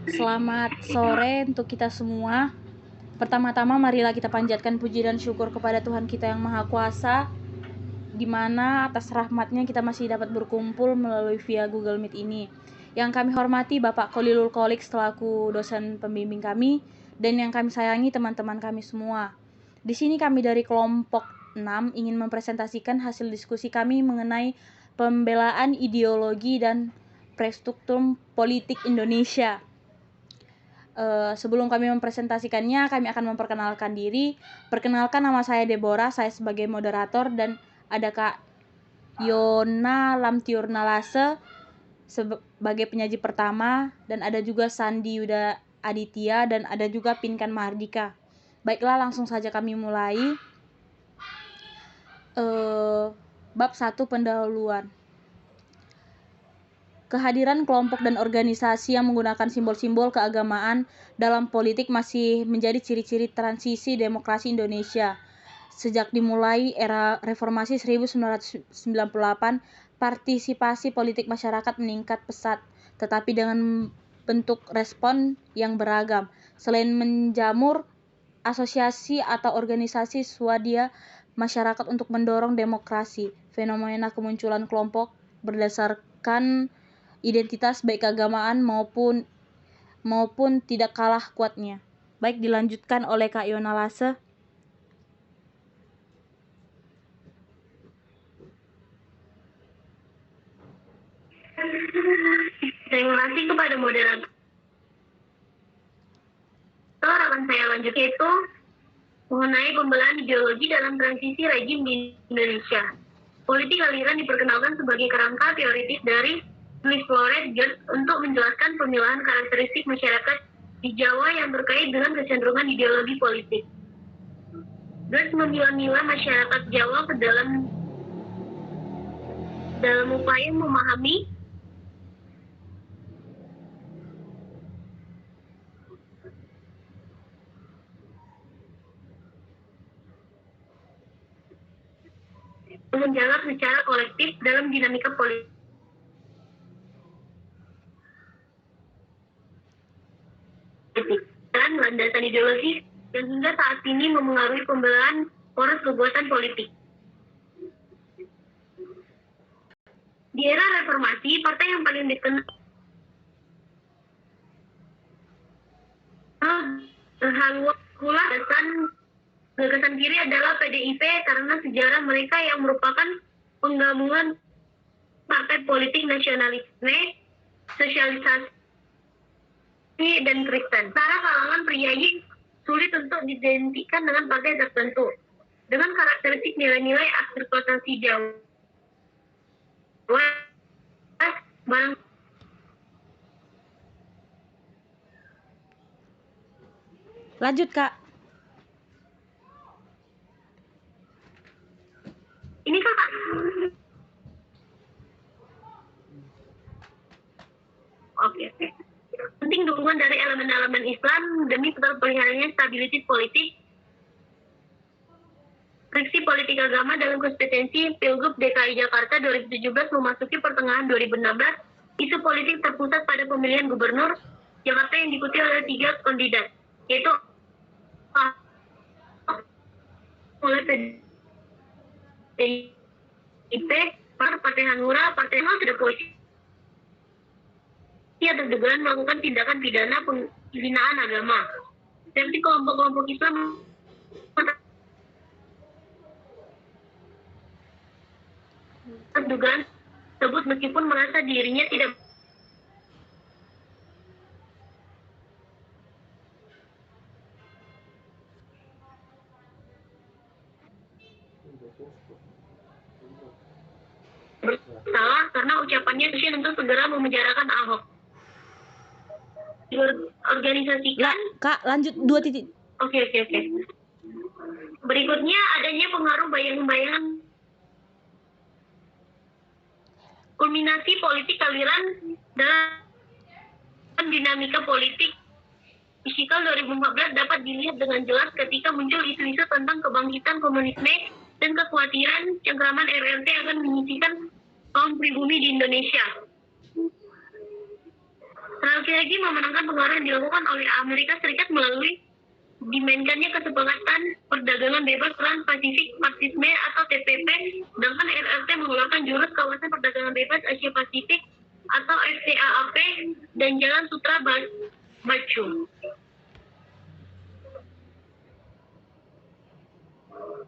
Selamat sore untuk kita semua. Pertama-tama marilah kita panjatkan puji dan syukur kepada Tuhan kita yang Maha Kuasa, di mana atas rahmat-Nya kita masih dapat berkumpul melalui via Google Meet ini. Yang kami hormati Bapak Kholilul Qolik selaku dosen pembimbing kami, dan yang kami sayangi teman-teman kami semua. Di sini kami dari kelompok 6 ingin mempresentasikan hasil diskusi kami mengenai pembelaan ideologi dan prestruktur politik Indonesia. Sebelum kami mempresentasikannya, kami akan memperkenalkan diri. Perkenalkan, nama saya Deborah, saya sebagai moderator, dan ada Kak Yona Lamtiurnalase sebagai penyaji pertama, dan ada juga Sandi Yuda Aditya, dan ada juga Pinkan Mahardika. Baiklah, langsung saja kami mulai. Bab 1, pendahuluan. Kehadiran kelompok dan organisasi yang menggunakan simbol-simbol keagamaan dalam politik masih menjadi ciri-ciri transisi demokrasi Indonesia. Sejak dimulai era reformasi 1998, partisipasi politik masyarakat meningkat pesat, tetapi dengan bentuk respon yang beragam. Selain menjamur asosiasi atau organisasi swadaya masyarakat untuk mendorong demokrasi, fenomena kemunculan kelompok berdasarkan identitas baik keagamaan maupun tidak kalah kuatnya. Baik, dilanjutkan oleh Kak Yona Lase. Terima kasih kepada moderator. Akan saya lanjut yaitu mengenai pembelaan ideologi dalam transisi rejim di Indonesia. Politik aliran diperkenalkan sebagai kerangka teoritis dari Louis Flores Geertz untuk menjelaskan pemilahan karakteristik masyarakat di Jawa yang terkait dengan kecenderungan ideologi politik. Geertz memilah-milah masyarakat Jawa ke dalam upaya memahami menjalar secara kolektif dalam dinamika politik. Dan landasan ideologis yang hingga saat ini memengaruhi pembelaan poros kekuatan politik. Di era reformasi, partai yang paling dikenal gagasan kiri adalah PDIP karena sejarah mereka yang merupakan penggabungan partai politik nasionalisme, sosialisasi, dan Kristen. Para kalangan priayi sulit untuk diidentikan dengan partai tertentu. Dengan karakteristik nilai-nilai aspirasi Jawa, barang Lanjut, Kak. ini kakak. Oke. Penting dukungan dari elemen-elemen Islam demi terpeliharaannya stabilitas politik. Friksi politik agama dalam kompetensi Pilgub DKI Jakarta 2017 memasuki pertengahan 2016, isu politik terpusat pada pemilihan gubernur Jakarta yang diikuti oleh 3 kandidat, yaitu oleh PDIP, Partai Hanura, Partai Sudah Polisi atas dugaan melakukan tindakan pidana penghinaan agama. Seperti kelompok-kelompok Islam dugaan tersebut meskipun merasa dirinya tidak bersalah karena ucapannya untuk segera memenjarakan Ahok. Organisasikan. Kak, lanjut 2 titik. Oke. Berikutnya adanya pengaruh bayangan-bayangan kulminasi politik aliran dalam dinamika politik fisikal 2014 dapat dilihat dengan jelas ketika muncul isu-isu tentang kebangkitan komunisme dan kekhawatiran cengkraman RRT akan menyisihkan kaum pribumi di Indonesia. lagi memenangkan pengaruh yang dilakukan oleh Amerika Serikat melalui dimainkannya kesepakatan perdagangan bebas Trans-Pasifik Marxisme atau TPP, sedangkan RRT mengeluarkan jurus kawasan perdagangan bebas Asia Pasifik atau FCAAP dan Jalan Sutra Bacu.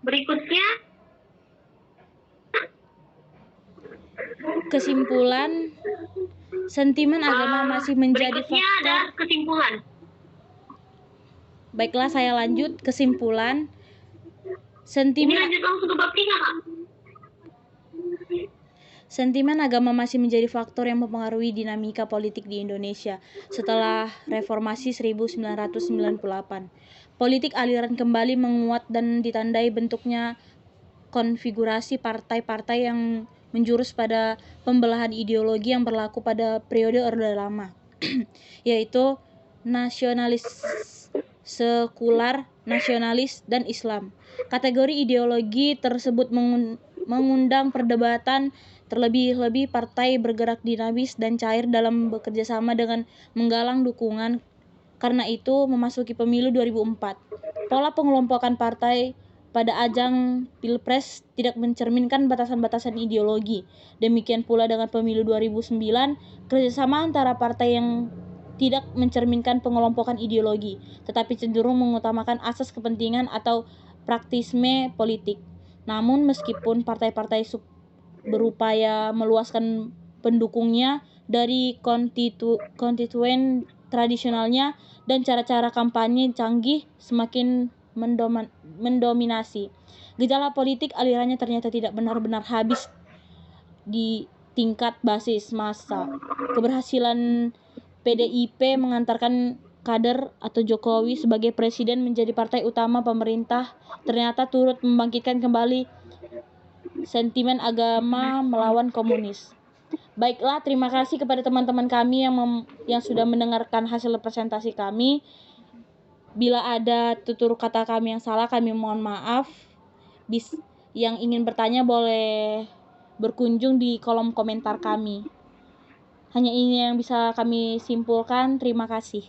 Berikutnya kesimpulan, sentimen agama masih menjadi berikutnya ada faktor. kesimpulan. Baiklah, saya lanjut kesimpulan. Ini Sentimen lanjut langsung ke bab 3, Kak. Sentimen agama masih menjadi faktor yang mempengaruhi dinamika politik di Indonesia setelah Reformasi 1998. Politik aliran kembali menguat dan ditandai bentuknya konfigurasi partai-partai yang menjurus pada pembelahan ideologi yang berlaku pada periode Orde Lama, yaitu nasionalis, sekular, nasionalis, dan Islam. Kategori ideologi tersebut mengundang perdebatan, terlebih-lebih partai bergerak dinamis dan cair dalam bekerja sama dengan menggalang dukungan. Karena itu, memasuki pemilu 2004, pola pengelompokan partai pada ajang Pilpres tidak mencerminkan batasan-batasan ideologi. Demikian pula dengan pemilu 2009, kerjasama antara partai yang tidak mencerminkan pengelompokan ideologi, tetapi cenderung mengutamakan asas kepentingan atau praktisme politik. Namun meskipun partai-partai berupaya meluaskan pendukungnya dari konstituen tradisionalnya dan cara-cara kampanye canggih semakin mendominasi, gejala politik alirannya ternyata tidak benar-benar habis di tingkat basis massa. Keberhasilan PDIP mengantarkan kader atau Jokowi sebagai presiden menjadi partai utama pemerintah ternyata turut membangkitkan kembali sentimen agama melawan komunis. Baiklah, terima kasih kepada teman-teman kami yang sudah mendengarkan hasil presentasi kami. Bila ada tutur kata kami yang salah, kami mohon maaf. Yang ingin bertanya boleh berkunjung di kolom komentar kami. Hanya ini yang bisa kami simpulkan. Terima kasih.